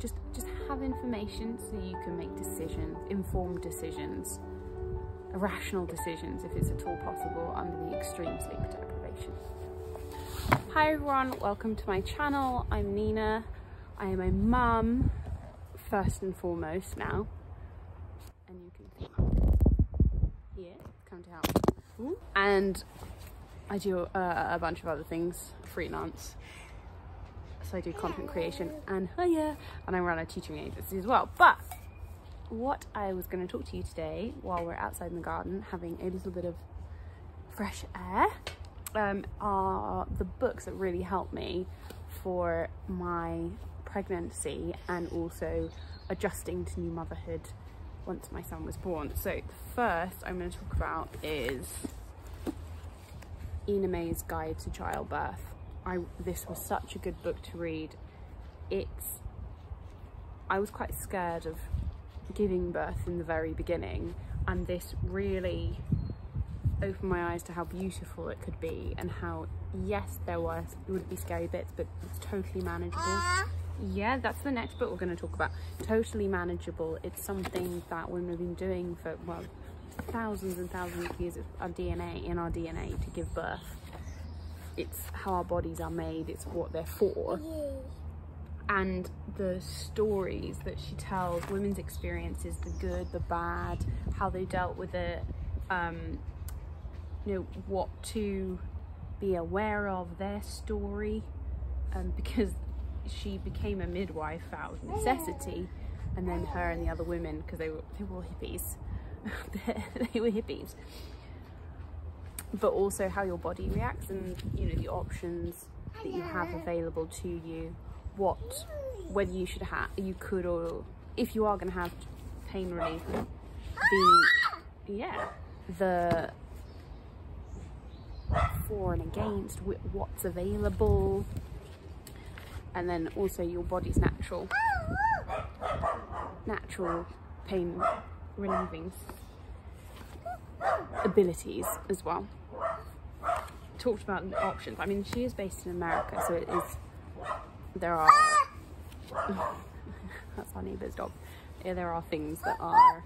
just have information so you can make decisions, informed decisions, rational decisions if it's at all possible under the extreme sleep deprivation. Hi everyone, welcome to my channel. I'm Nina. I am a mum first and foremost now, and you can see here, come to help. Ooh. And I do a bunch of other things, freelance. So I do content creation and I run a teaching agency as well. But what I was going to talk to you today while we're outside in the garden having a little bit of fresh air are the books that really helped me for my pregnancy and also adjusting to new motherhood once my son was born. So the first I'm going to talk about is Ina May's Guide to Childbirth. This was such a good book to read. I was quite scared of giving birth in the very beginning, and this really opened my eyes to how beautiful it could be, and how, yes, it would be scary bits, but it's totally manageable. Yeah, that's the next book we're going to talk about. Totally manageable. It's something that women have been doing for, well, thousands and thousands of years. It's our DNA, in our DNA to give birth. It's how our bodies are made, it's what they're for. And the stories that she tells, women's experiences, the good, the bad, how they dealt with it, you know, what to be aware of, their story, because she became a midwife out of necessity, and then her and the other women, because they were all hippies, they were hippies. But also how your body reacts, and you know, the options that you have available to you, whether you could, or if you are going to have pain relief, the for and against, what's available, and then also your body's natural pain relieving abilities as well. Talked about the options. I mean, she is based in America, so there are that's our neighbour's dog. Yeah, there are things that are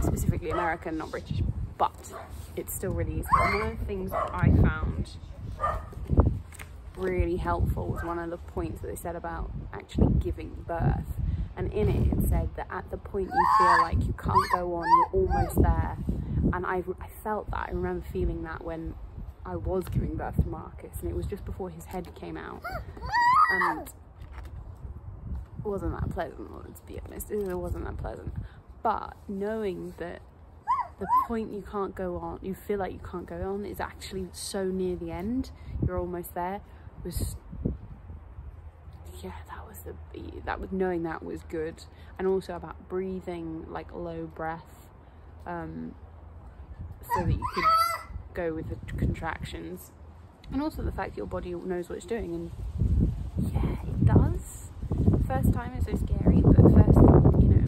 specifically American, not British, but it's still really easy. And one of the things that I found really helpful was one of the points that they said about actually giving birth. And in it said that at the point you feel like you can't go on, you're almost there. And I felt that. I remember feeling that when I was giving birth to Marcus, and it was just before his head came out. And it wasn't that pleasant, to be honest. It wasn't that pleasant. But knowing that the point you can't go on, you feel like you can't go on, is actually so near the end, you're almost there, was, yeah, knowing that was good. And also about breathing like low breath, so that you could go with the contractions, and also the fact that your body knows what it's doing. And yeah, it does. First time it's so scary, but first, you know,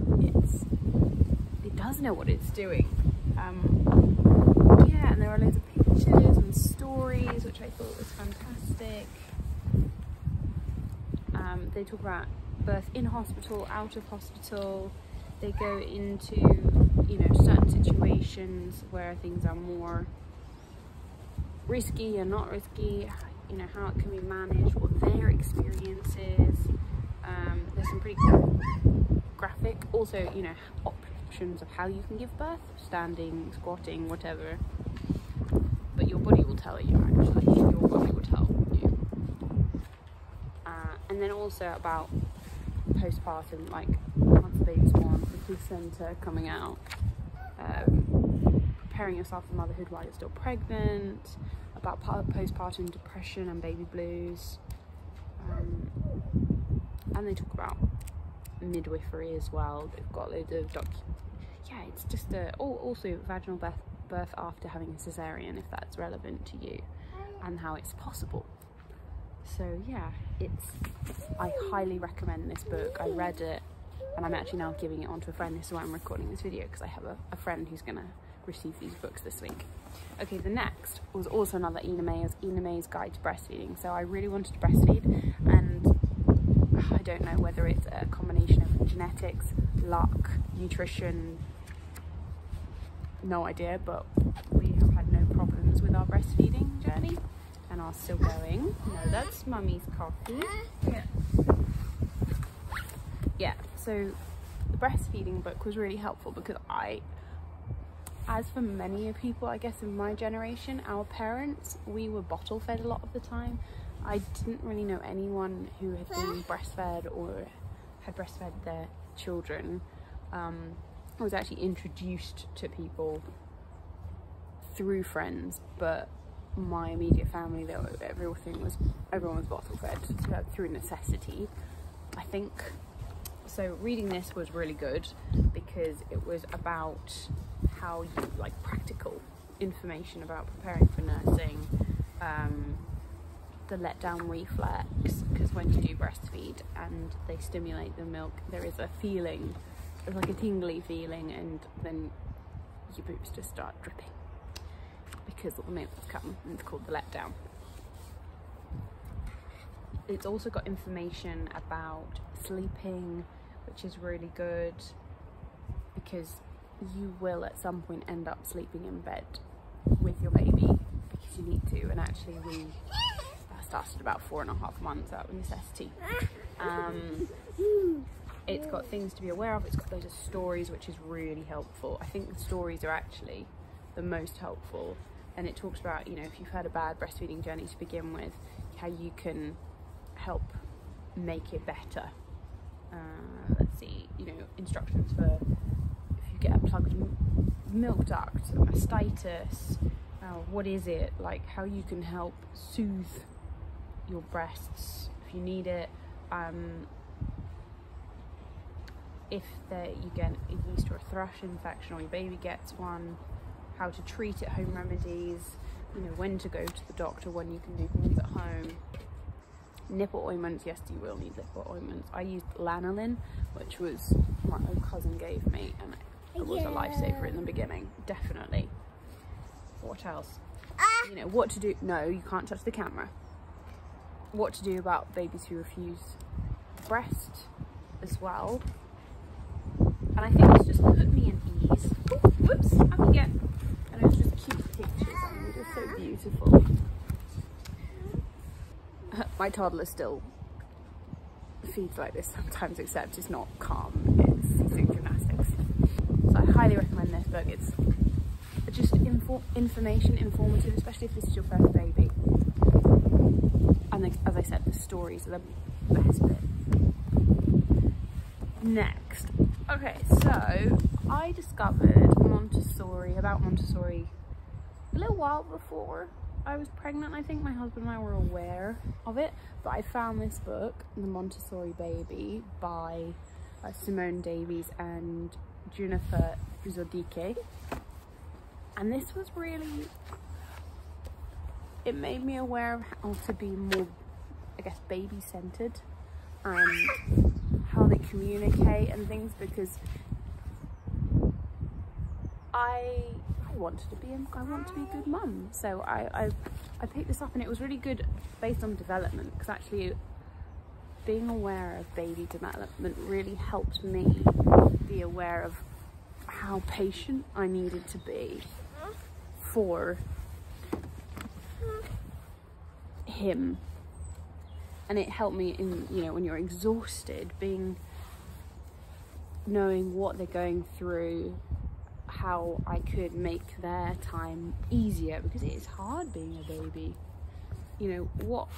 it does know what it's doing. Yeah, and there are loads of pictures and stories which I thought was fantastic. They talk about birth in hospital, out of hospital. They go into, you know, certain situations where things are more risky and not risky, you know, how it can be managed, what their experience is. There's some pretty graphic, also, you know, options of how you can give birth, standing, squatting, whatever. But your body will tell you, actually. Your body will tell you. And then also about postpartum, like once the baby's born, the placenta coming out, preparing yourself for motherhood while you're still pregnant, about postpartum depression and baby blues, and they talk about midwifery as well. They've got loads of yeah, it's just also vaginal birth after having a cesarean, if that's relevant to you, and how it's possible. So yeah, I highly recommend this book. I read it, and I'm actually now giving it on to a friend. This is why I'm recording this video, because I have a friend who's gonna receive these books this week. Okay, the next was also another Ina May's Guide to Breastfeeding. So I really wanted to breastfeed, I don't know whether it's a combination of genetics, luck, nutrition, no idea, but we have had no problems with our breastfeeding journey and are still going. No, that's mummy's coffee. Yeah, so the breastfeeding book was really helpful because as for many people, I guess, in my generation, our parents, we were bottle fed a lot of the time. I didn't really know anyone who had been breastfed or had breastfed their children. I was actually introduced to people through friends, but my immediate family, everyone was bottle fed through necessity, I think. So reading this was really good because it was about how you, like, practical information about preparing for nursing, the letdown reflex, because when you do breastfeed and they stimulate the milk, there is a feeling, it's like a tingly feeling, and then your boobs just start dripping because the milk's come, and it's called the letdown. It's also got information about sleeping, which is really good because you will at some point end up sleeping in bed with your baby because you need to, and actually that started about 4.5 months out of necessity. It's got things to be aware of, it's got loads of stories, which is really helpful. I think the stories are actually the most helpful, and it talks about, you know, if you've had a bad breastfeeding journey to begin with, how you can help make it better. Let's see, you know, instructions for if you get a plugged milk duct, mastitis, what is it, like how you can help soothe your breasts if you need it, if you get a yeast or a thrush infection or your baby gets one, how to treat it, home remedies, you know, when to go to the doctor, when you can do things at home. Nipple ointments, yes, you will need nipple ointments. I used lanolin, which was my old cousin gave me, and it was a lifesaver in the beginning, definitely. What else? You know, what to do. No, you can't touch the camera. What to do about babies who refuse breast as well. And I think it's just put me in ease. Ooh, whoops, I forget. And it was just cute pictures. I mean, it was so beautiful. My toddler still feeds like this sometimes, except it's not calm, it's doing gymnastics. So I highly recommend this book. It's just informative, especially if this is your first baby. And as I said, the stories are the best bit. Next, okay, so I discovered about Montessori a little while before I was pregnant. I think my husband and I were aware of it, but I found this book, The Montessori Baby, by Simone Davies and Jennifer Zodike, and this was really, it made me aware of how to be more, I guess, baby-centered and how they communicate and things, because I want to be a good mum. So I picked this up, and it was really good based on development, because actually being aware of baby development really helped me be aware of how patient I needed to be for him. And it helped me in, you know, when you're exhausted, knowing what they're going through, how I could make their time easier, because it is hard being a baby. You know,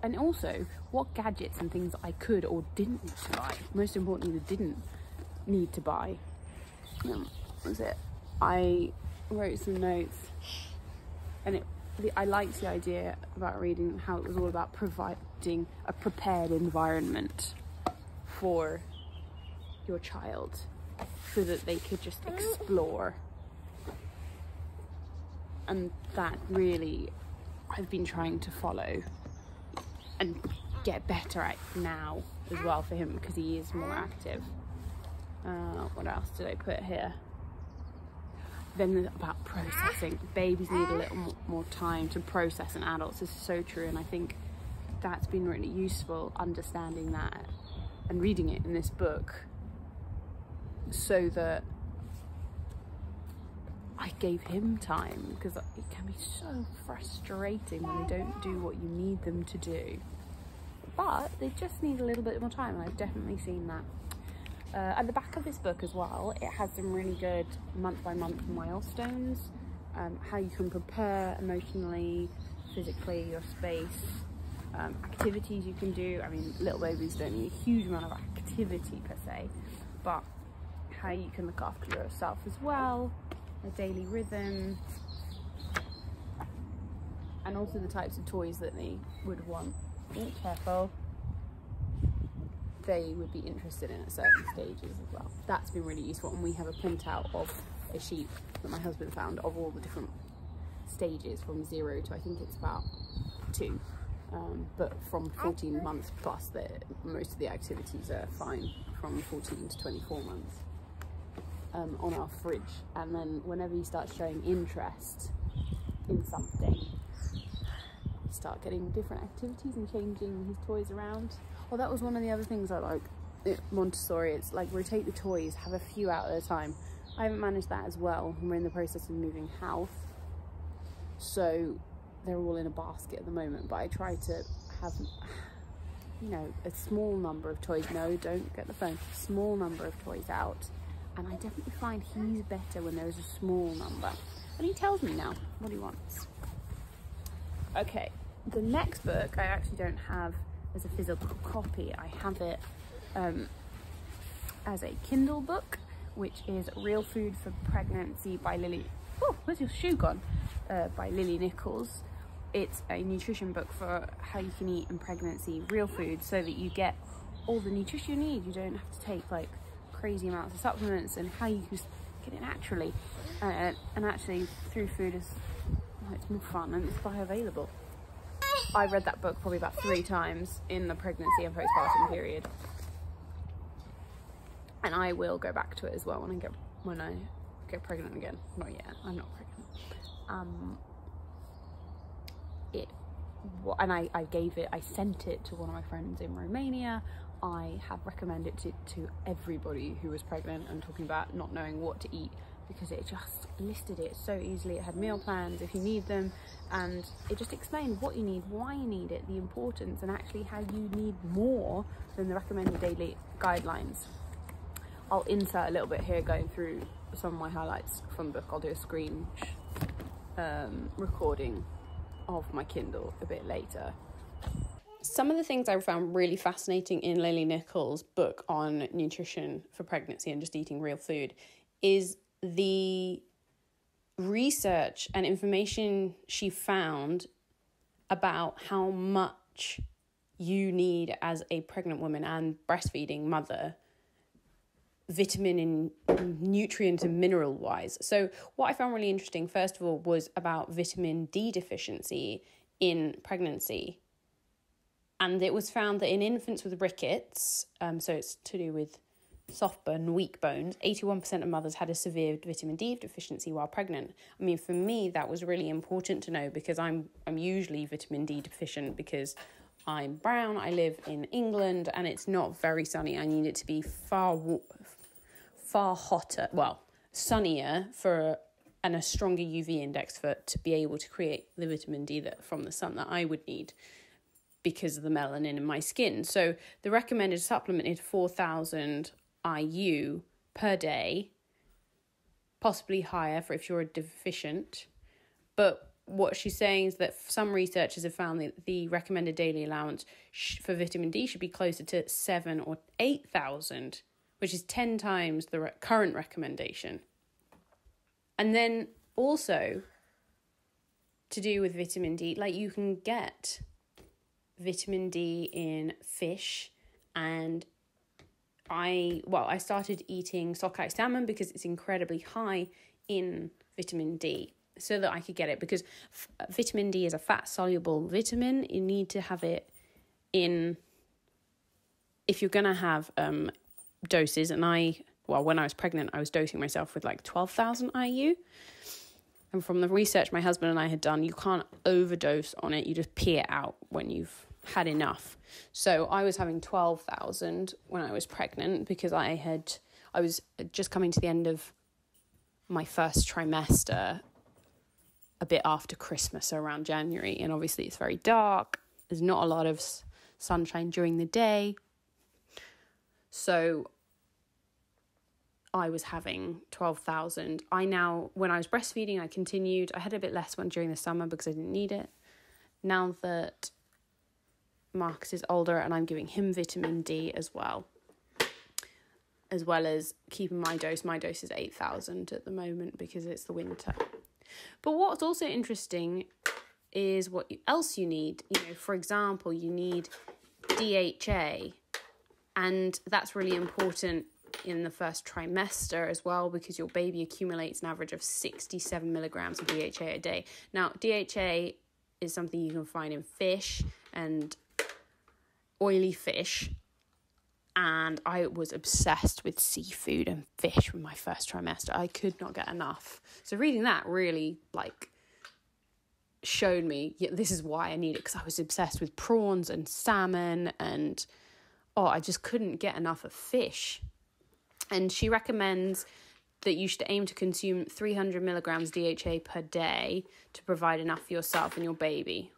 and also what gadgets and things I could or didn't need to buy. Most importantly, didn't need to buy. What was it? I wrote some notes, and I liked the idea about reading how it was all about providing a prepared environment for your child so that they could just explore. And that really I've been trying to follow and get better at now as well for him, because he is more active. What else did I put here? Then about processing. Babies need a little more time to process than adults. This is so true, and I think that's been really useful, understanding that and reading it in this book, so that I gave him time, because it can be so frustrating when they don't do what you need them to do. But they just need a little bit more time, and I've definitely seen that. At the back of this book as well, it has some really good month-by-month milestones, how you can prepare emotionally, physically, your space, activities you can do. I mean, little babies don't need a huge amount of activity per se, but how you can look after yourself as well, a daily rhythm, and also the types of toys that they would want. Be careful. They would be interested in at certain stages as well. That's been really useful, and we have a printout of a sheet that my husband found of all the different stages from 0 to, I think it's about 2, but from 14 months plus, most of the activities are fine from 14 to 24 months, on our fridge. And then whenever he starts showing interest in something, start getting different activities and changing his toys around. Well, that was one of the other things I like at Montessori. It's like rotate the toys, have a few out at a time. I haven't managed that as well, and we're in the process of moving house, so they're all in a basket at the moment, but I try to have, you know, a small number of toys. No, don't get the phone. Small number of toys out, and I definitely find he's better when there's a small number, and he tells me now what he wants. Okay, the next book I actually don't have as a physical copy. I have it as a Kindle book, which is Real Food for Pregnancy by Lily. Oh, where's your shoe gone? By Lily Nichols. It's a nutrition book for how you can eat in pregnancy, real food, so that you get all the nutrition you need. You don't have to take like crazy amounts of supplements, and how you can just get it naturally. And actually, through food is, well, it's more fun and it's bioavailable. I read that book probably about 3 times in the pregnancy and postpartum period, and I will go back to it as well when I get pregnant again. Not yet, I'm not pregnant. I sent it to one of my friends in Romania. I have recommended it to everybody who was pregnant and talking about not knowing what to eat, because it just listed it so easily. It had meal plans if you need them, and it just explained what you need, why you need it, the importance, and actually how you need more than the recommended daily guidelines. I'll insert a little bit here going through some of my highlights from the book. I'll do a screen recording of my Kindle a bit later. Some of the things I found really fascinating in Lily Nichols' book on nutrition for pregnancy and just eating real food is the research and information she found about how much you need as a pregnant woman and breastfeeding mother, vitamin and nutrient and mineral wise. So what I found really interesting, first of all, was about vitamin D deficiency in pregnancy. And it was found that in infants with rickets, so it's to do with soft bone, weak bones, 81% of mothers had a severe vitamin D deficiency while pregnant. I mean, for me, that was really important to know, because I'm usually vitamin D deficient because I'm brown, I live in England, and it's not very sunny. I need it to be far hotter, well, sunnier and a stronger UV index to be able to create the vitamin D from the sun that I would need because of the melanin in my skin. So the recommended supplement is 4,000 IU per day, possibly higher for if you're deficient. But what she's saying is that some researchers have found that the recommended daily allowance for vitamin D should be closer to 7,000 or 8,000, which is 10 times the current recommendation. And then also to do with vitamin D, like you can get vitamin D in fish, and I started eating sockeye salmon because it's incredibly high in vitamin D, so that I could get it, because vitamin D is a fat-soluble vitamin. You need to have it in, if you're going to have doses, and when I was pregnant, I was dosing myself with like 12,000 IU. And from the research my husband and I had done, you can't overdose on it. You just pee it out when you've had enough. So I was having 12,000 when I was pregnant because I was just coming to the end of my first trimester a bit after Christmas, so around January. And obviously it's very dark. There's not a lot of sunshine during the day. So I was having 12,000. When I was breastfeeding, I continued. I had a bit less one during the summer because I didn't need it. Now that Marcus is older and I'm giving him vitamin D as well as keeping my dose. My dose is 8,000 at the moment because it's the winter. But what's also interesting is what else you need. For example, you need DHA, and that's really important in the first trimester as well, because your baby accumulates an average of 67 milligrams of DHA a day. Now, DHA is something you can find in fish and oily fish, and I was obsessed with seafood and fish with my first trimester. I could not get enough. So reading that really showed me this is why I need it, because I was obsessed with prawns and salmon, and I just couldn't get enough of fish. And she recommends that you should aim to consume 300 milligrams DHA per day to provide enough for yourself and your baby.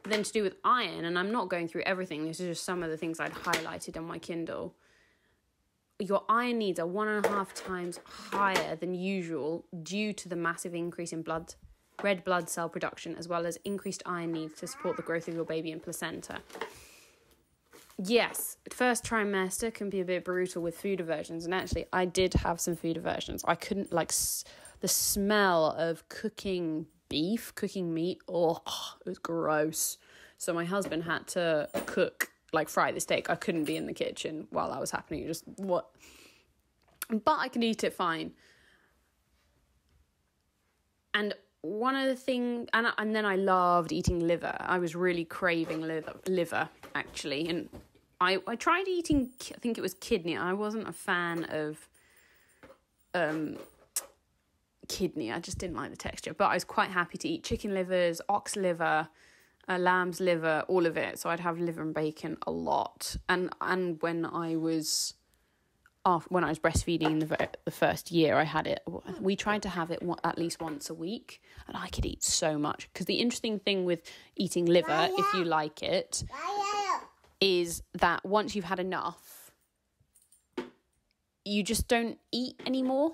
Then to do with iron, and I'm not going through everything, this is just some of the things I'd highlighted on my Kindle. Your iron needs are 1.5 times higher than usual due to the massive increase in red blood cell production, as well as increased iron needs to support the growth of your baby and placenta. Yes, first trimester can be a bit brutal with food aversions, and actually I did have some food aversions. I couldn't, the smell of cooking meat, it was gross. So my husband had to fry the steak. I couldn't be in the kitchen while that was happening. But I could eat it fine. And one of the things, and then I loved eating liver. I was really craving liver actually. And I tried eating, I think it was kidney. I wasn't a fan of kidney. I just didn't like the texture. But I was quite happy to eat chicken livers, ox liver, lamb's liver, all of it. So I'd have liver and bacon a lot. And when I was breastfeeding the first year, I had it. We tried to have it at least once a week, and I could eat so much. Because the interesting thing with eating liver, if you like it, is that once you've had enough, you just don't eat anymore.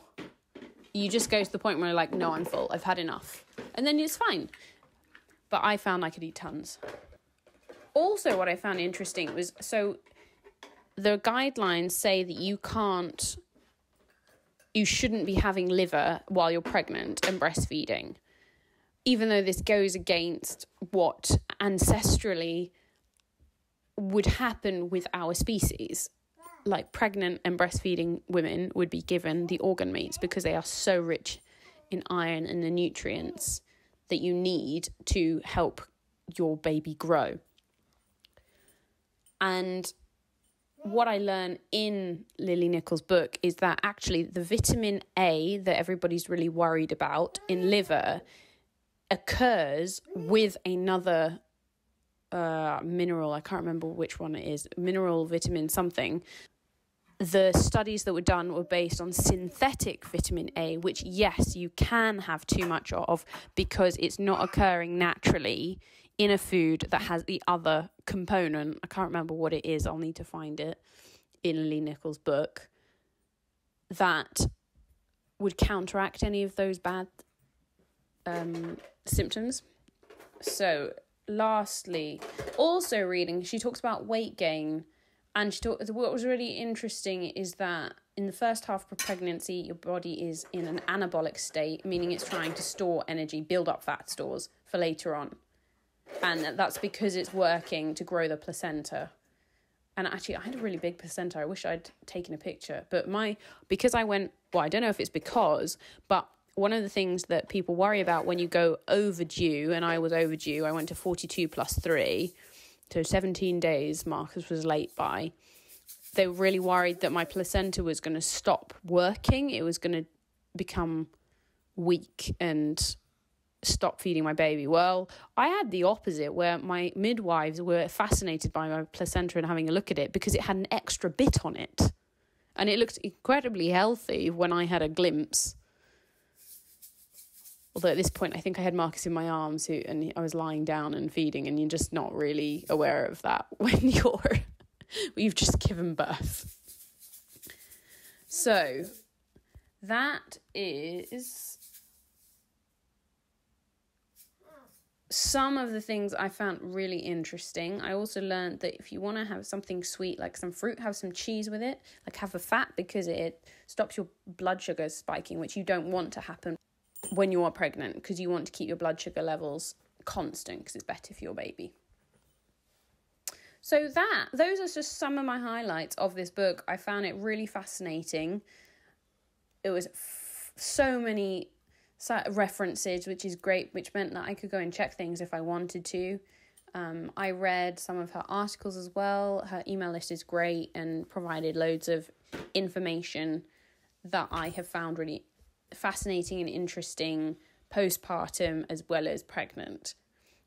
You just go to the point where you're like, no, I'm full. I've had enough. And then it's fine. But I found I could eat tons. Also, what I found interesting was, so the guidelines say that you shouldn't be having liver while you're pregnant and breastfeeding, even though this goes against what ancestrally would happen with our species. Like pregnant and breastfeeding women would be given the organ meats because they are so rich in iron and the nutrients that you need to help your baby grow. And what I learned in Lily Nichols' book is that actually the vitamin A that everybody's really worried about in liver occurs with another mineral. I can't remember which one it is. Mineral, vitamin, something. The studies that were done were based on synthetic vitamin A, which, yes, you can have too much of because it's not occurring naturally in a food that has the other component. I can't remember what it is. I'll need to find it in Lily Nichols' book. That would counteract any of those bad symptoms. So, lastly, also reading, she talks about weight gain. And what was really interesting is that in the first half of pregnancy, your body is in an anabolic state, meaning it's trying to store energy, build up fat stores for later on. And that's because it's working to grow the placenta. And actually, I had a really big placenta. I wish I'd taken a picture. But because I went, I don't know if it's because, but one of the things that people worry about when you go overdue, and I was overdue, I went to 42 plus 3, so 17 days Marcus was late by. They were really worried that my placenta was going to stop working. It was going to become weak and stop feeding my baby. Well, I had the opposite, where my midwives were fascinated by my placenta and having a look at it because it had an extra bit on it. And it looked incredibly healthy when I had a glimpse. Although at this point, I think I had Marcus in my arms and I was lying down and feeding, and you're just not really aware of that when you've just given birth. So that is some of the things I found really interesting. I also learned that if you want to have something sweet, like some fruit, have some cheese with it, like have a fat, because it stops your blood sugar spiking, which you don't want to happen when you are pregnant, because you want to keep your blood sugar levels constant because it's better for your baby. So those are just some of my highlights of this book. I found it really fascinating. It was so many references, which is great, which meant that I could go and check things if I wanted to. I read some of her articles as well. Her email list is great and provided loads of information that I have found really fascinating and interesting postpartum as well as pregnant.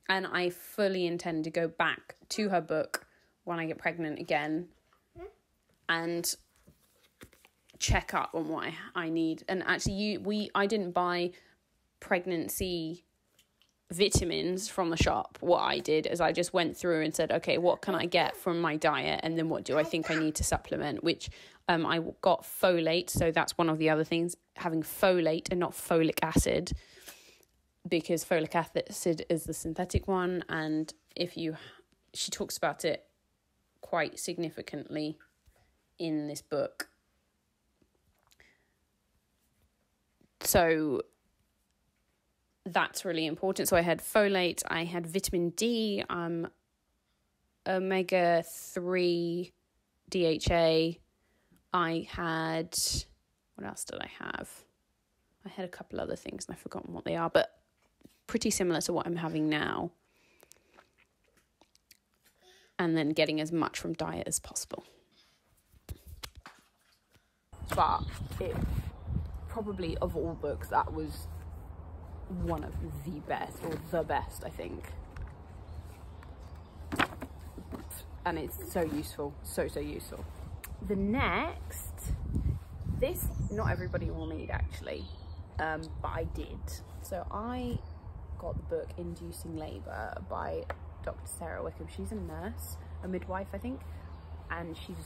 And I fully intend to go back to her book when I get pregnant again and check up on what I need. And actually I didn't buy pregnancy vitamins from the shop. What I did is I just went through and said, okay, what can I get from my diet, and then what do I think I need to supplement, which I got folate. So that's one of the other things, having folate and not folic acid, because folic acid is the synthetic one, and she talks about it quite significantly in this book. So that's really important. So I had folate, I had vitamin D, omega-3 DHA. I had, what else did I have? I had a couple other things and I've forgotten what they are, but pretty similar to what I'm having now. And then getting as much from diet as possible. But it probably, of all books, that was one of the best, or the best, I think. And it's so useful, so useful. The next, this not everybody will need actually, but I did. So I got the book Inducing Labour by Dr. Sarah Wickham. She's a nurse, a midwife, I think, and she's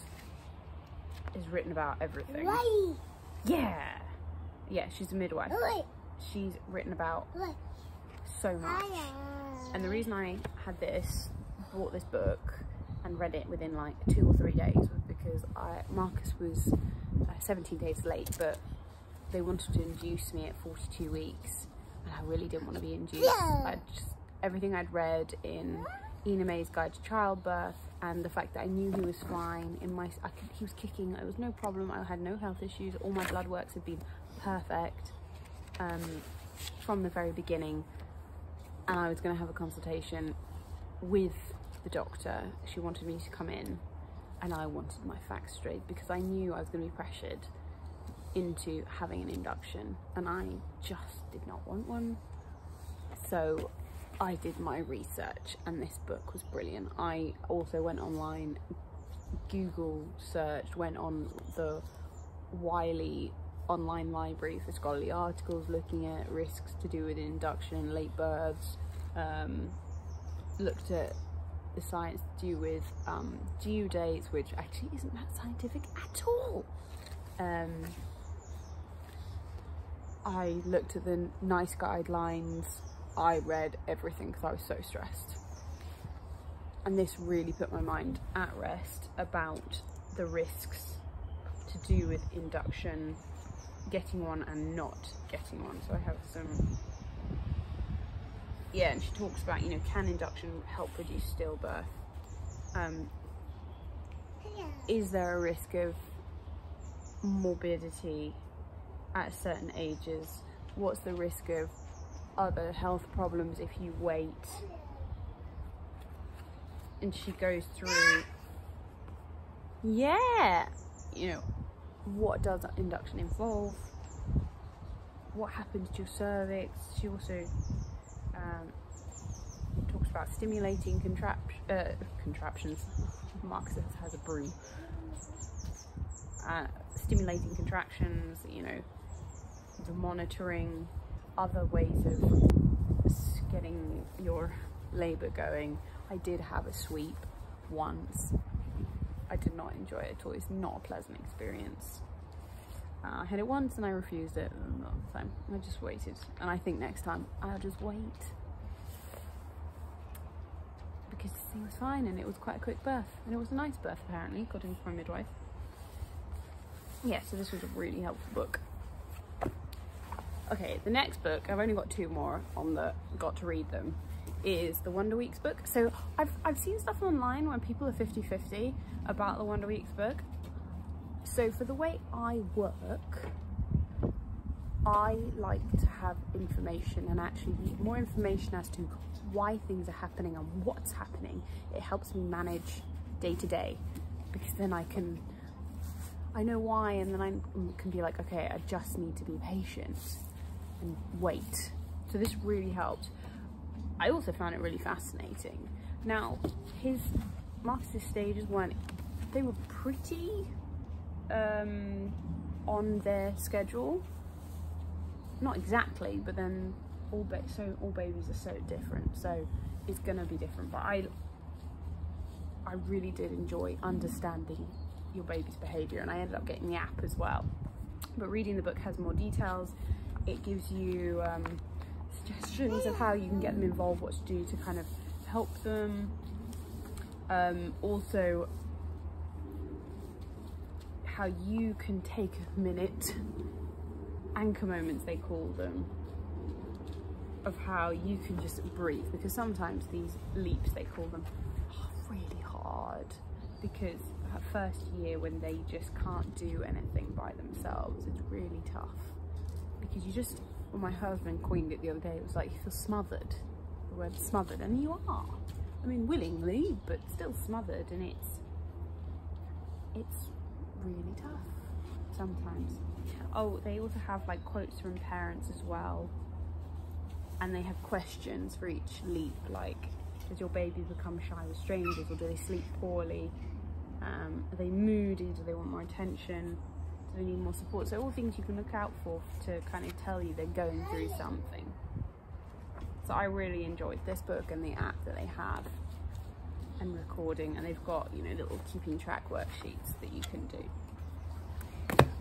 written about everything. Yeah, she's a midwife. She's written about so much. And the reason I bought this book and read it within like 2 or 3 days was because Marcus was 17 days late, but they wanted to induce me at 42 weeks, and I really didn't want to be induced. Everything I'd read in Ina May's Guide to Childbirth, and the fact that I knew he was fine. He was kicking, it was no problem. I had no health issues. All my blood works had been perfect from the very beginning, and I was going to have a consultation with the doctor. She wanted me to come in, and I wanted my facts straight because I knew I was going to be pressured into having an induction, and I just did not want one. So I did my research, and this book was brilliant. I also went online, Google searched, went on the Wiley online library for scholarly articles looking at risks to do with induction, late births, looked at the science to do with due dates, which actually isn't that scientific at all. I looked at the NICE guidelines. I read everything because I was so stressed, and this really put my mind at rest about the risks to do with induction, getting one and not getting one. So I have some, and she talks about, can induction help reduce stillbirth? Is there a risk of morbidity at certain ages? What's the risk of other health problems if you wait? And she goes through, what does induction involve? What happens to your cervix? She also about stimulating contraptions. Marcus has a broom. Stimulating contractions, you know, the monitoring, other ways of getting your labour going. I did have a sweep once. I did not enjoy it at all. It's not a pleasant experience. I had it once and I refused it another time. I just waited, and I think next time I'll just wait, because this thing was fine and it was quite a quick birth, and it was a nice birth apparently, according to my midwife. Yeah, so this was a really helpful book. Okay, the next book, I've only got 2 more on the got to read them, is the Wonder Weeks book. So I've seen stuff online where people are 50-50 about the Wonder Weeks book. So for the way I work, I like to have information, and actually more information as to why things are happening and what's happening. It helps me manage day to day, because then I know why, and then I can be like, okay, I just need to be patient and wait. So this really helped. I also found it really fascinating. Now, Marcus's stages they were pretty on their schedule. Not exactly, but then all babies are so different, so it's gonna be different. But I really did enjoy understanding your baby's behavior, and I ended up getting the app as well. But reading the book has more details. It gives you suggestions of how you can get them involved, what to do to kind of help them. Also, how you can take a minute, anchor moments they call them, of how you can just breathe, because sometimes these leaps, they call them, are really hard, because that first year when they just can't do anything by themselves, it's really tough, because you just, well, my husband coined it the other day, it was like you feel smothered, the word smothered, and you are, I mean willingly, but still smothered, and it's really tough sometimes. Oh, they also have like quotes from parents as well, and they have questions for each leap, like, does your baby become shy with strangers, or do they sleep poorly? Are they moody? Do they want more attention? Do they need more support? So all things you can look out for to kind of tell you they're going through something. So I really enjoyed this book and the app that they have, and recording, and they've got, you know, little keeping track worksheets that you can do.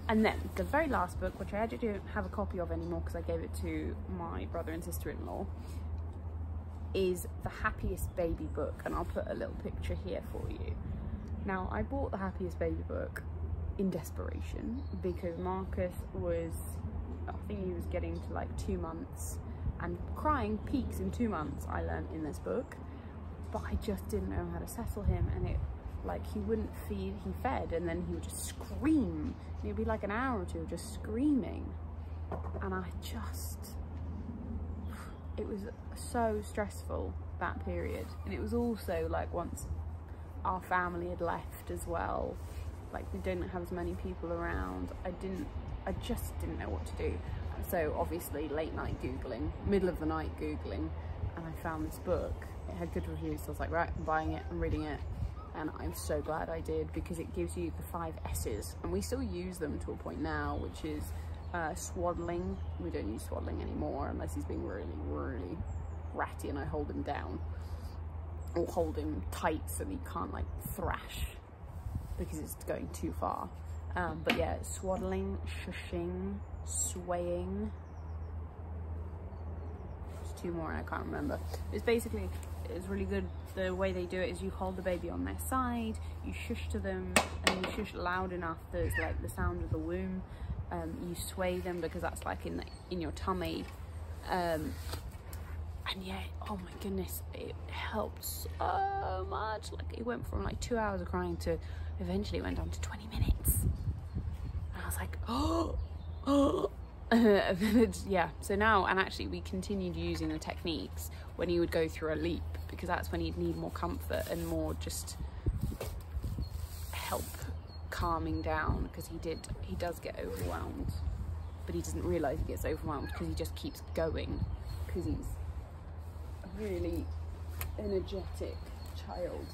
And then the very last book, which I actually don't have a copy of anymore because I gave it to my brother and sister-in-law, is The Happiest Baby book, and I'll put a little picture here for you. Now, I bought The Happiest Baby book in desperation because Marcus was, I think he was getting to like 2 months, and crying peaks in 2 months, I learned in this book, but I just didn't know how to settle him, and it, like, he wouldn't feed, he fed, and then he would just scream. And it'd be like an hour or 2 just screaming. And it was so stressful, that period. And it was also like once our family had left as well, like we didn't have as many people around, I just didn't know what to do. So obviously late night Googling, middle of the night Googling, and I found this book. It had good reviews, so I was like, right, I'm buying it, I'm reading it. And I'm so glad I did, because it gives you the 5 S's, and we still use them to a point now, which is swaddling. We don't use swaddling anymore unless he's being really, really ratty and I hold him down, or hold him tight so that he can't like thrash because it's going too far. But yeah, swaddling, shushing, swaying. There's 2 more and I can't remember. It's basically, it's really good. The way they do it is you hold the baby on their side, you shush to them, and you shush loud enough that it's like the sound of the womb. You sway them because that's like in your tummy. And yeah, oh my goodness, it helped so much. Like it went from like 2 hours of crying to eventually it went down to 20 minutes. And I was like, oh. Yeah, so now, and actually we continued using the techniques when he would go through a leap, because that's when he'd need more comfort and more just help calming down, because he does get overwhelmed, but he doesn't realize he gets overwhelmed because he just keeps going, because he's really energetic child.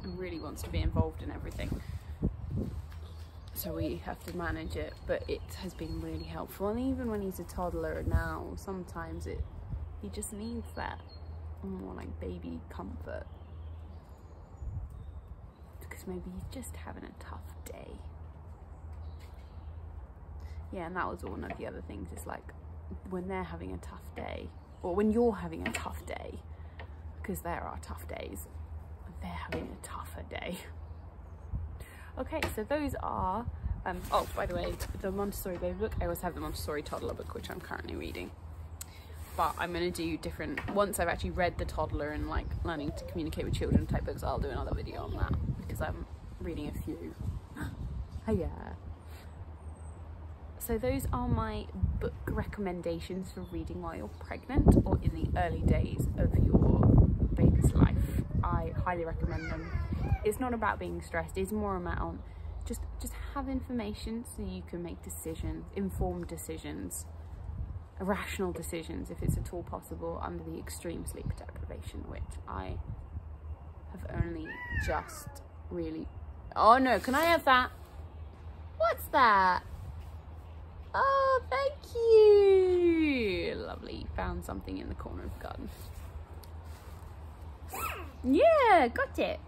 And really wants to be involved in everything. So we have to manage it, but it has been really helpful. And even when he's a toddler now, sometimes he just needs that more like baby comfort. Because maybe he's just having a tough day. Yeah, and that was one of the other things. It's like when they're having a tough day, or when you're having a tough day, because there are tough days, they're having a tougher day. Okay, so those are, oh, by the way, the Montessori baby book, I always have the Montessori toddler book, which I'm currently reading. But I'm going to do different, once I've actually read the toddler and like learning to communicate with children type books, I'll do another video on that, because I'm reading a few. Yeah. So those are my book recommendations for reading while you're pregnant or in the early days of your baby's life. I highly recommend them. It's not about being stressed, it's more about just have information so you can make decisions, informed decisions, rational decisions if it's at all possible under the extreme sleep deprivation, which I have only just really... Oh no, can I have that? What's that? Oh, thank you. Lovely, found something in the corner of the garden. Yeah, got it.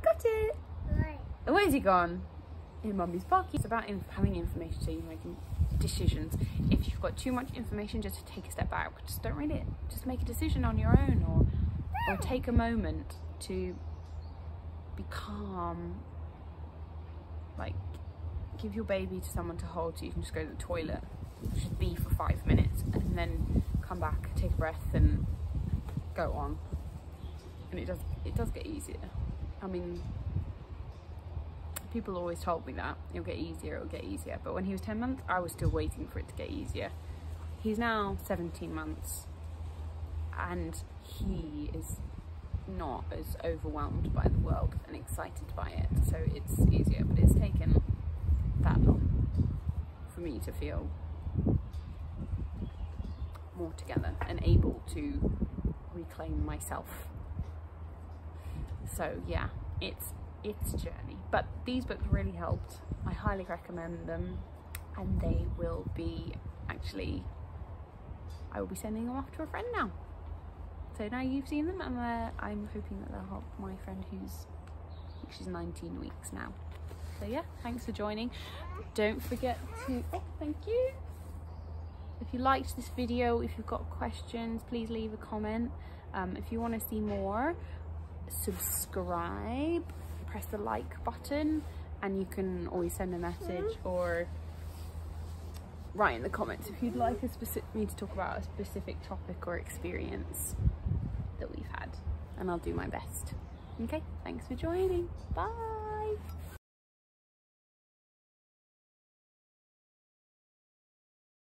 Got it. Where's he gone? In Mummy's pocket. It's about having information so you're making decisions. If you've got too much information, just take a step back. Just don't read it. Just make a decision on your own, or take a moment to be calm. Like, give your baby to someone to hold so you can just go to the toilet. Just be for 5 minutes and then come back, take a breath and go on. And it does get easier. I mean, people always told me that it'll get easier, but when he was 10 months I was still waiting for it to get easier. He's now 17 months and he is not as overwhelmed by the world and excited by it, so it's easier, but it's taken that long for me to feel more together and able to reclaim myself. So yeah, it's a journey, but these books really helped. I highly recommend them, and they will be I will be sending them off to a friend now. So now you've seen them, and I'm hoping that they'll help my friend she's 19 weeks now. So yeah, thanks for joining. Don't forget to, oh, thank you. If you liked this video, if you've got questions, please leave a comment. If you want to see more, subscribe, press the like button, and you can always send a message or write in the comments if you'd like me to talk about a specific topic or experience that we've had, and I'll do my best. Okay, thanks for joining. Bye.